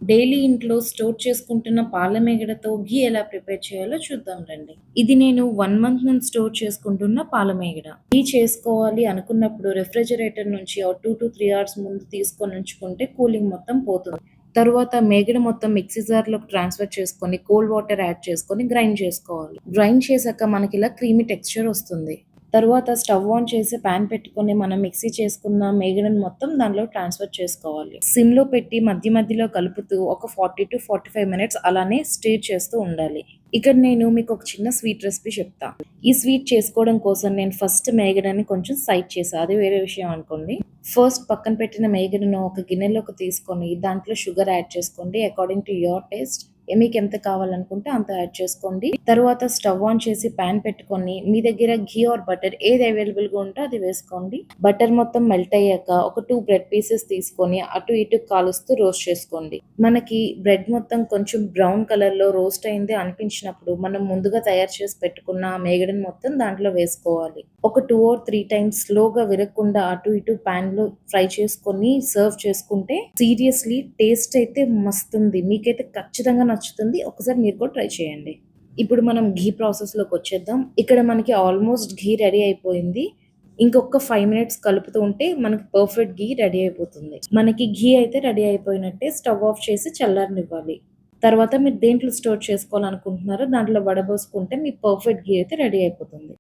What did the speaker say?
Daily ఇంట్లో store చేసుకుంటున్న పాల మీగడతో ఘీ ఎలా ప్రిపేర్ చేయాలో చూద్దాం రండి. ఇది నేను 1 మంత్ నుంచి స్టోర్ చేసుకుంటున్న పాల మీగడ. ఘీ చేసుకోవాలి అనుకున్నప్పుడు రిఫ్రిజిరేటర్ నుంచి ఒక 2-3 అవర్స్ ముందు తీసుకొని ఉంచుకుంటే కూలింగ్ మొత్తం పోతుంది. తరువాత మేగడ మొత్తం మిక్సీ జార్‌లోకి ట్రాన్స్‌ఫర్ చేసుకొని కోల్డ్ వాటర్ యాడ్ చేసుకొని గ్రైండ్ చేసుకోవాలి. గ్రైండ్ చేశాక మనకిలా క్రీమీ టెక్స్చర్ వస్తుంది. తరువాత స్టవ్ ఆన్ చేసి పాన్ పెట్టుకొని మనం మిక్సీ చేసుకున్న మేగడను మొత్తం దానిలో ట్రాన్స్ఫర్ చేసుకోవాలి. సిమ్‌లో పెట్టి మధ్య మధ్యలో కలుపుతూ ఒక 40-45 మినిట్స్ అలానే స్టిర్ చేస్తూ ఉండాలి. ఇక్కడ నేను మీకు ఒక చిన్న స్వీట్ రెసిపీ చెప్తా. ఈ స్వీట్ చేసుకోవడం కోసం నేను ఫస్ట్ మేగడని కొంచెం సైడ్ చేశా. అది వేరే విషయం అనుకోండి. ఫస్ట్ పక్కన పెట్టిన మేగడను ఒక గిన్నెలోకి తీసుకొని దాంట్లో షుగర్ యాడ్ చేసుకోండి అకార్డింగ్ టు యువర్ టేస్ట్. మీకు ఎంత కావాలనుకుంటే అంత యాడ్ చేసుకోండి. తర్వాత స్టవ్ ఆన్ చేసి పాన్ పెట్టుకొని మీ దగ్గర ఘీ ఆర్ బటర్ ఏది అవైలబుల్‌గా ఉంటే అది వేసుకోండి. బటర్ మొత్తం మెల్ట్ అయ్యాక ఒక 2 బ్రెడ్ పీసెస్ తీసుకొని అటు ఇటు కాలుస్తూ రోస్ట్ చేసుకోండి. మనకి బ్రెడ్ మొత్తం కొంచెం బ్రౌన్ కలర్‌లో రోస్ట్ అయింది అనిపించినప్పుడు మనం ముందుగా తయారు చేసి పెట్టుకున్న ఆ మేగడని మొత్తం దాంట్లో వేసుకోవాలి. ఒక 2 ఆర్ 3 టైమ్స్ స్లోగా విరగకుండా అటు ఇటు పాన్‌లో ఫ్రై చేసుకొని సర్వ్ చేసుకుంటే సీరియస్‌లీ టేస్ట్ అయితే మస్తుంది. మీకైతే ఖచ్చితంగా నచ్చుతుంది. ఒకసారి మీరు కూడా ట్రై చేయండి. ఇప్పుడు మనం ఘీ ప్రాసెస్‌లోకి వచ్చేద్దాం. ఇక్కడ మనకి ఆల్మోస్ట్ ఘీ రెడీ అయిపోయింది. ఇంకొక 5 మినిట్స్ కలుపుతూ ఉంటే మనకి పర్ఫెక్ట్ ఘీ రెడీ అయిపోతుంది. మనకి ఘీ అయితే రెడీ అయిపోయినట్టే. స్టవ్ ఆఫ్ చేసి చల్లారనివ్వాలి. తర్వాత మీరు దేంట్లో స్టోర్ చేసుకోవాలనుకుంటున్నారో దాంట్లో వడబోసుకుంటే మీ పర్ఫెక్ట్ ఘీ అయితే రెడీ అయిపోతుంది.